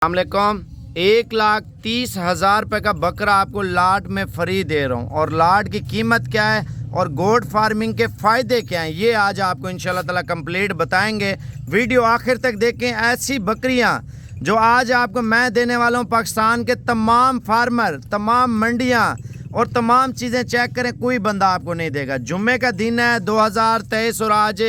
अस्सलाम वालेकुम। 1,30,000 रुपये का बकरा आपको लाट में फ्री दे रहा हूँ। और लाट की कीमत क्या है और गोट फार्मिंग के फ़ायदे क्या हैं, ये आज आपको इंशाल्लाह ताला कंप्लीट बताएंगे। वीडियो आखिर तक देखें। ऐसी बकरियाँ जो आज आपको मैं देने वाला हूँ, पाकिस्तान के तमाम फार्मर, तमाम मंडियाँ और तमाम चीज़ें चेक करें, कोई बंदा आपको नहीं देगा। जुम्मे का दिन है 2023 और आज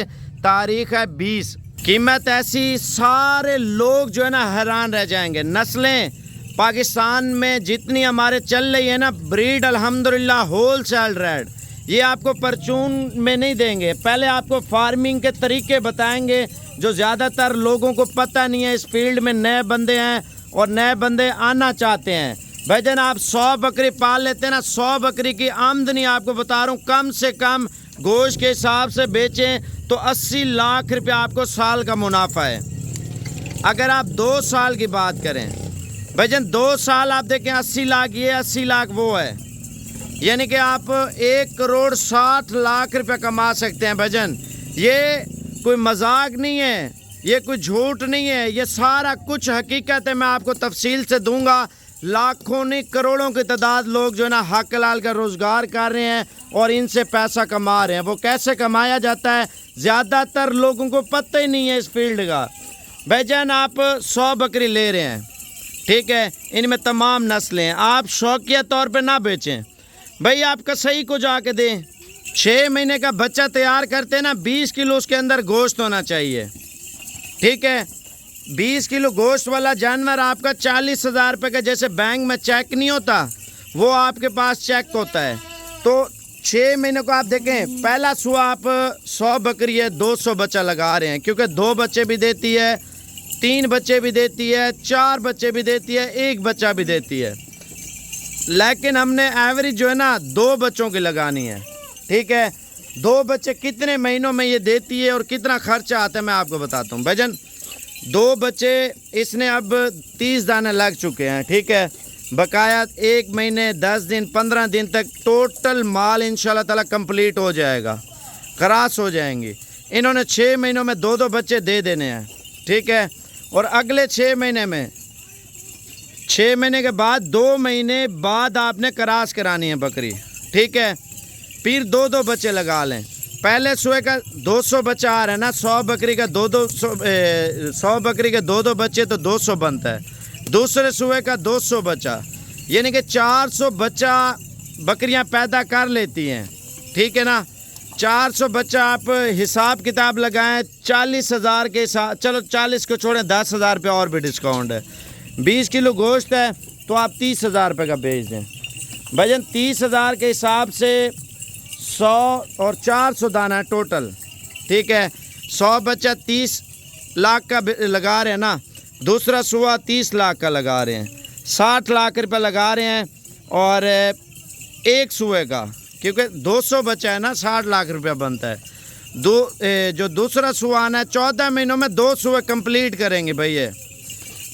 तारीख़ है 20। कीमत ऐसी, सारे लोग जो है ना हैरान रह जाएंगे। नस्लें पाकिस्तान में जितनी हमारे चल रही है ना, ब्रीड अल्हम्दुलिल्लाह होल सेल रेड, ये आपको परचून में नहीं देंगे। पहले आपको फार्मिंग के तरीके बताएंगे जो ज़्यादातर लोगों को पता नहीं है। इस फील्ड में नए बंदे हैं और नए बंदे आना चाहते हैं। भाईजान आप 100 बकरी पाल लेते हैं ना, 100 बकरी की आमदनी आपको बता रहा हूँ, कम से कम गोश्त के हिसाब से बेचें तो 80 लाख रुपया आपको साल का मुनाफा है। अगर आप 2 साल की बात करें भाईजान, 2 साल आप देखें 80 लाख ये, 80 लाख वो है, यानी कि आप 1,60,00,000 रुपया कमा सकते हैं भाईजान। ये कोई मजाक नहीं है, ये कोई झूठ नहीं है, ये सारा कुछ हकीकत है। मैं आपको तफसील से दूंगा। लाखों नहीं करोड़ों की तादाद लोग जो है ना हक हलाल का रोज़गार कर रहे हैं और इनसे पैसा कमा रहे हैं। वो कैसे कमाया जाता है ज़्यादातर लोगों को पता ही नहीं है इस फील्ड का। भाईजान आप 100 बकरी ले रहे हैं, ठीक है, इनमें तमाम नस्लें हैं। आप शौकिया तौर पे ना बेचें भाई, आप कसाई को जाके दें। 6 महीने का बच्चा तैयार करते हैं ना, 20 किलो उसके अंदर गोश्त होना चाहिए, ठीक है। 20 किलो गोश्त वाला जानवर आपका 40,000 रुपये का, जैसे बैंक में चेक नहीं होता वो आपके पास चेक होता है। तो 6 महीने को आप देखें, पहला सुआ आप 100 बकरी है, 200 बच्चा लगा रहे हैं, क्योंकि 2 बच्चे भी देती है, 3 बच्चे भी देती है, 4 बच्चे भी देती है, 1 बच्चा भी देती है। लेकिन हमने एवरेज जो है ना 2 बच्चों की लगानी है, ठीक है। 2 बच्चे कितने महीनों में ये देती है और कितना खर्चा आता है मैं आपको बताता हूँ भाईजान। 2 बच्चे इसने अब 30 दाने लग चुके हैं, ठीक है। बकाया 1 महीने 10 दिन 15 दिन तक टोटल माल इंशाल्लाह ताला कंप्लीट हो जाएगा, क्रॉस हो जाएंगी। इन्होंने 6 महीनों में 2-2 बच्चे दे देने हैं, ठीक है। और अगले 6 महीने में, 6 महीने के बाद 2 महीने बाद आपने क्रॉस करानी है बकरी, ठीक है। फिर 2-2 बच्चे लगा लें। पहले सुए का 200 बच्चा आ रहा है ना, 100 बकरी का 100 बकरी के 2-2 बच्चे तो 200 बनता है। दूसरे सुए का 200 बच्चा, यानी कि 400 बच्चा बकरियां पैदा कर लेती हैं, ठीक है ना। 400 बच्चा आप हिसाब किताब लगाएं 40,000 के साथ, चलो 40 को छोड़ें, 10,000 रुपये और भी डिस्काउंट है। 20 किलो गोश्त है तो आप 30,000 रुपये का बेच दें भाईजान। 30,000 के हिसाब से 100 और 400 दाना है टोटल, ठीक है। 100 बच्चा 30 लाख का लगा रहे हैं ना, दूसरा सुआ 30 लाख का लगा रहे हैं, 60 लाख रुपए लगा रहे हैं। और एक सुए का, क्योंकि 200 बच्चा है ना, 60 लाख रुपया बनता है। जो दूसरा सुआ आना है 14 महीनों में 2 सुए कंप्लीट करेंगे भैया।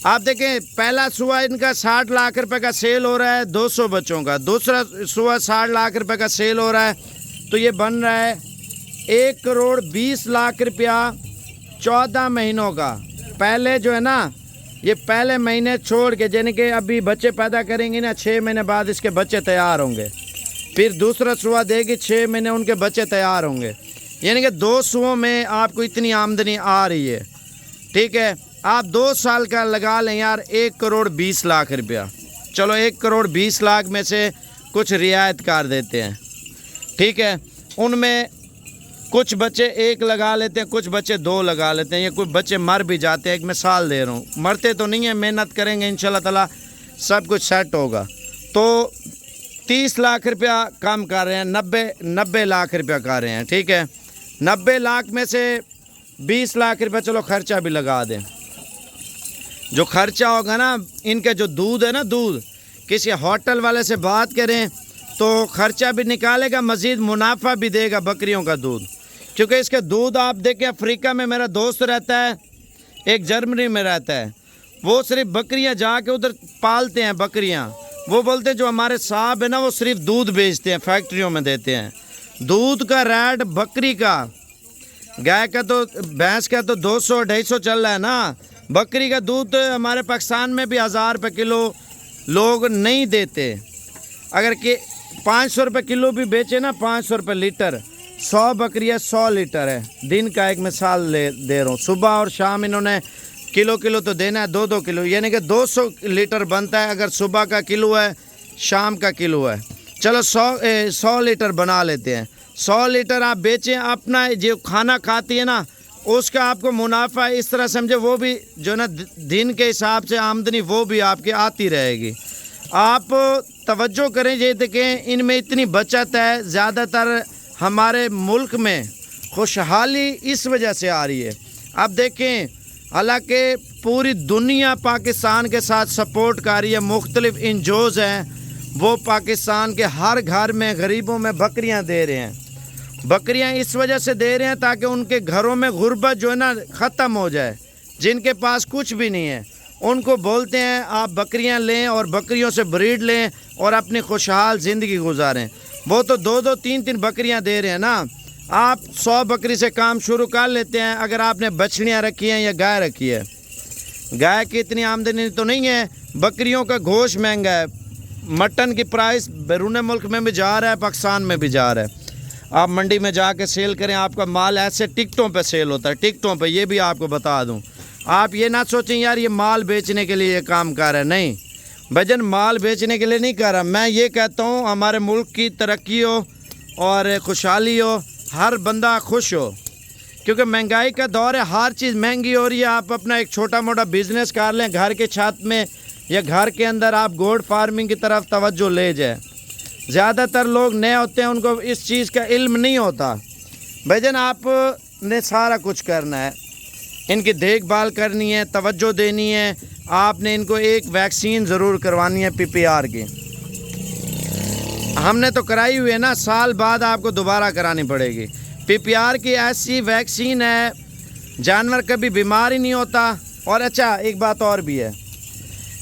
आप देखें, पहला सुआ इनका 60 लाख रुपए का सेल हो रहा है 200 बच्चों का, दूसरा सुआ 60 लाख रुपए का सेल हो रहा है, तो ये बन रहा है 1,20,00,000 रुपया 14 महीनों का। पहले जो है ना, ये पहले महीने छोड़ के, यानी कि अभी बच्चे पैदा करेंगे ना, 6 महीने बाद इसके बच्चे तैयार होंगे। फिर दूसरा सुआ देगी, 6 महीने उनके बच्चे तैयार होंगे, यानी कि 2 सुओं में आपको इतनी आमदनी आ रही है, ठीक है। आप 2 साल का लगा लें यार, 1,20,00,000 रुपया। चलो 1,20,00,000 में से कुछ रियायत कर देते हैं, ठीक है। उनमें कुछ बच्चे 1 लगा लेते हैं, कुछ बच्चे 2 लगा लेते हैं, या कुछ बच्चे मर भी जाते हैं। एक मिसाल दे रहा हूँ, मरते तो नहीं है, मेहनत करेंगे इंशाल्लाह ताला सब कुछ सेट होगा। तो 30 लाख रुपया कम कर रहे हैं, 90 लाख रुपया कर रहे हैं, ठीक है। 90 लाख में से 20 लाख रुपया चलो खर्चा भी लगा दें। जो खर्चा होगा ना, इनका जो दूध है ना, दूध किसी होटल वाले से बात करें तो खर्चा भी निकालेगा, मज़ीद मुनाफा भी देगा बकरियों का दूध। क्योंकि इसके दूध आप देखें, अफ्रीका में मेरा दोस्त रहता है, एक जर्मनी में रहता है, वो सिर्फ बकरियां जाके उधर पालते हैं बकरियां। वो बोलते हैं जो हमारे साहब है ना, वो सिर्फ दूध बेचते हैं, फैक्ट्रियों में देते हैं। दूध का रेट बकरी का, गाय का तो, भैंस का तो 200-250 चल रहा है ना, बकरी का दूध हमारे पाकिस्तान में भी 1000 रुपये किलो लोग नहीं देते। अगर कि 500 रुपये किलो भी बेचे ना, 500 रुपये लीटर, 100 बकरियाँ 100 लीटर है। दिन का एक मिसाल दे रहा हूँ। सुबह और शाम इन्होंने किलो किलो तो देना है, 2-2 किलो, यानी कि 200 लीटर बनता है। अगर सुबह का किलो है, शाम का किलो है, चलो 100 लीटर बना लेते हैं। 100 लीटर आप बेचें, अपना जो खाना खाती है ना उसका आपको मुनाफा इस तरह समझे, वो भी जो ना दिन के हिसाब से आमदनी वो भी आपकी आती रहेगी। आप तवज्जो करें, ये देखें इनमें इतनी बचत है। ज़्यादातर हमारे मुल्क में खुशहाली इस वजह से आ रही है। अब देखें, हालांकि पूरी दुनिया पाकिस्तान के साथ सपोर्ट कर रही है, मुख्तलिफ एनजीओज़ हैं वो पाकिस्तान के हर घर में गरीबों में बकरियां दे रहे हैं। बकरियां इस वजह से दे रहे हैं ताकि उनके घरों में गुर्बत जो है ना ख़त्म हो जाए। जिनके पास कुछ भी नहीं है उनको बोलते हैं आप बकरियां लें और बकरियों से ब्रीड लें और अपनी खुशहाल ज़िंदगी गुजारें। वो तो 2-2, 3-3 बकरियां दे रहे हैं ना। आप 100 बकरी से काम शुरू कर लेते हैं। अगर आपने बछड़ियाँ रखी हैं या गाय रखी है, गाय की इतनी आमदनी तो नहीं है, बकरियों का गोश्त महंगा है, मटन की प्राइस बैरून मुल्क में भी जा रहा है, पाकिस्तान में भी जा रहा है। आप मंडी में जाके सेल करें, आपका माल ऐसे टिकटों पे सेल होता है, टिकटों पे। ये भी आपको बता दूं, आप ये ना सोचें यार ये माल बेचने के लिए ये काम कर रहा है। नहीं भजन, माल बेचने के लिए नहीं कर रहा। मैं ये कहता हूँ हमारे मुल्क की तरक्की हो और खुशहाली हो, हर बंदा खुश हो, क्योंकि महंगाई का दौर है, हर चीज़ महंगी हो रही है। आप अपना एक छोटा मोटा बिज़नेस कर लें घर के छत में या घर के अंदर, आप गोड फार्मिंग की तरफ तवज्जो ले जाए। ज़्यादातर लोग नए होते हैं, उनको इस चीज़ का इल्म नहीं होता। भाईजान आपने सारा कुछ करना है, इनकी देखभाल करनी है, तवज्जो देनी है। आपने इनको एक वैक्सीन ज़रूर करवानी है PPR की। हमने तो कराई हुई है ना, साल बाद आपको दोबारा करानी पड़ेगी। PPR की ऐसी वैक्सीन है जानवर कभी बीमार ही नहीं होता। और अच्छा एक बात और भी है,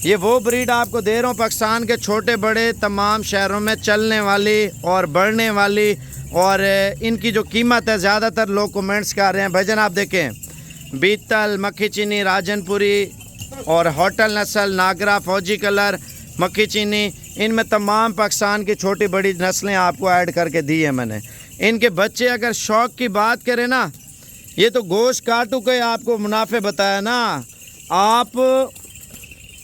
ये वो ब्रीड आपको दे रहा हूँ पाकिस्तान के छोटे बड़े तमाम शहरों में चलने वाली और बढ़ने वाली, और इनकी जो कीमत है ज़्यादातर लोग कमेंट्स कर रहे हैं। भजन आप देखें, बीतल, मक्खी चीनी, राजनपुरी और होटल नस्ल, नागरा, फौजी कलर, मक्खी चीनी, इनमें तमाम पाकिस्तान की छोटी बड़ी नस्लें आपको ऐड करके दी है मैंने। इनके बच्चे अगर शौक़ की बात करें ना, ये तो गोश्त काटू के आपको मुनाफे बताया ना। आप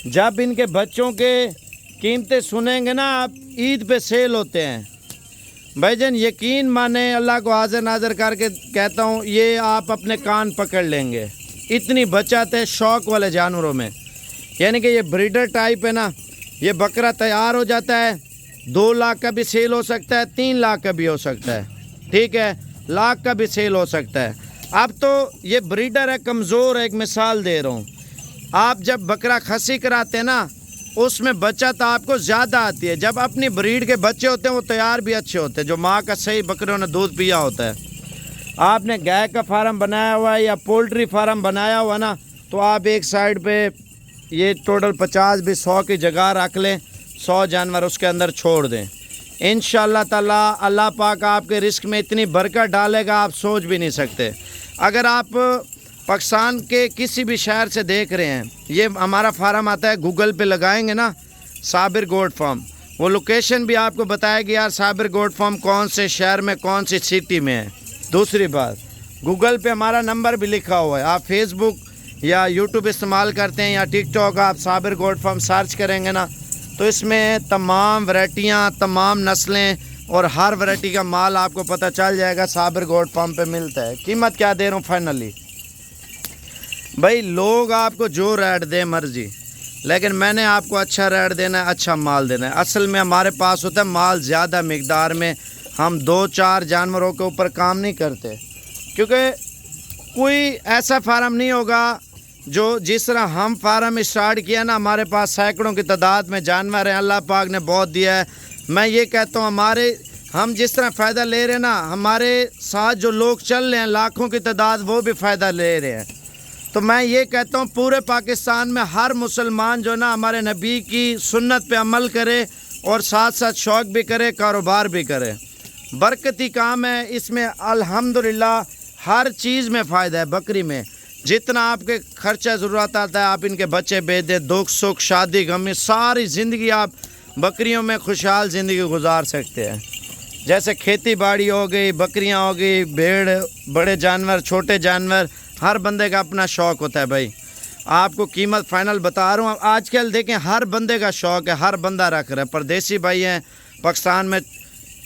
जब इनके बच्चों के कीमतें सुनेंगे ना, आप ईद पे सेल होते हैं भाईजान, यकीन माने, अल्लाह को हाजिर नाज़र करके कहता हूँ, ये आप अपने कान पकड़ लेंगे। इतनी बचत है शौक़ वाले जानवरों में, यानी कि ये ब्रीडर टाइप है ना। ये बकरा तैयार हो जाता है, 2 लाख का भी सेल हो सकता है, 3 लाख का भी हो सकता है, ठीक है, लाख का भी सेल हो सकता है। अब तो ये ब्रीडर है, कमज़ोर है। एक मिसाल दे रहा हूँ, आप जब बकरा खसी कराते हैं ना, उसमें बचत आपको ज़्यादा आती है। जब अपनी ब्रीड के बच्चे होते हैं वो तैयार भी अच्छे होते हैं, जो माँ का सही बकरियों ने दूध पिया होता है। आपने गाय का फार्म बनाया हुआ है या पोल्ट्री फार्म बनाया हुआ ना, तो आप एक साइड पे ये टोटल 50 भी 100 की जगह रख लें, 100 जानवर उसके अंदर छोड़ दें। इंशाअल्लाह ताला अल्लाह पाक आपके रिस्क में इतनी बरकत डालेगा आप सोच भी नहीं सकते। अगर आप पाकिस्तान के किसी भी शहर से देख रहे हैं, ये हमारा फार्म आता है, गूगल पे लगाएंगे ना साबिर गोट फार्म, वो लोकेशन भी आपको बताएगी यार साबिर गोट फार्म कौन से शहर में कौन सी सिटी में है। दूसरी बात, गूगल पे हमारा नंबर भी लिखा हुआ है। आप फेसबुक या यूट्यूब इस्तेमाल करते हैं या टिकटॉक, आप साबिर गोट फार्म सर्च करेंगे ना, तो इसमें तमाम वैरायटियाँ, तमाम नस्लें और हर वैरायटी का माल आपको पता चल जाएगा, साबिर गोट फार्म पे मिलता है। कीमत क्या दे रहा हूँ फाइनली भाई, लोग आपको जो रेट दे मर्जी, लेकिन मैंने आपको अच्छा रेट देना है, अच्छा माल देना है। असल में हमारे पास होता है माल ज़्यादा मिकदार में, हम 2-4 जानवरों के ऊपर काम नहीं करते, क्योंकि कोई ऐसा फार्म नहीं होगा जो जिस तरह हम फार्म स्टार्ट किया ना, हमारे पास सैकड़ों की तादाद में जानवर हैं, अल्लाह पाक ने बहुत दिया है। मैं ये कहता हूँ हम जिस तरह फ़ायदा ले रहे हैं ना, हमारे साथ जो लोग चल रहे हैं लाखों की तादाद, वो भी फ़ायदा ले रहे हैं। तो मैं ये कहता हूँ पूरे पाकिस्तान में हर मुसलमान जो ना हमारे नबी की सुन्नत पे अमल करे और साथ साथ शौक़ भी करे, कारोबार भी करे। बरकती काम है इसमें, अल्हम्दुलिल्लाह हर चीज़ में फ़ायदा है। बकरी में جتنا آپ کے خرچہ ضرورت آتا ہے آپ ان کے بچے بیچ دیں، دکھ سکھ شادی غم میں ساری زندگی آپ بکریوں میں خوشحال زندگی گزار سکتے ہیں۔ جیسے کھیتی باڑی ہو گئی، بکریاں ہو گئی، بھیڑ، بڑے جانور، چھوٹے جانور، ہر بندے کا اپنا شوق ہوتا ہے بھائی۔ آپ کو قیمت فائنل بتا رہا ہوں۔ آج کل دیکھیں ہر بندے کا شوق ہے، ہر بندہ رکھ رہا ہے۔ پردیسی بھائی ہیں پاکستان میں،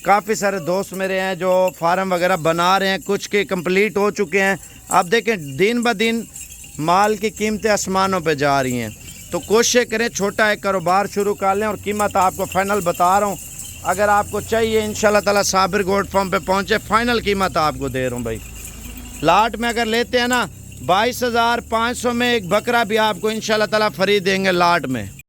کافی سارے دوست میرے ہیں جو فارم وغیرہ بنا رہے ہیں، کچھ کے کمپلیٹ ہو چکے ہیں۔ اب دیکھیں دن بہ دن مال کی قیمتیں آسمانوں پہ جا رہی ہیں، تو کوشش کریں چھوٹا ایک کاروبار شروع کر لیں، اور قیمت آپ کو فائنل بتا رہا ہوں۔ اگر آپ کو چاہیے انشاءاللہ تعالی صابر گوٹ فارم پہ پہنچے، فائنل قیمت آپ کو دے رہا ہوں بھائی۔ لاٹ میں اگر لیتے ہیں نا 22,500 میں ایک بکرا بھی آپ کو انشاءاللہ تعالی فری دیں گے لاٹ میں۔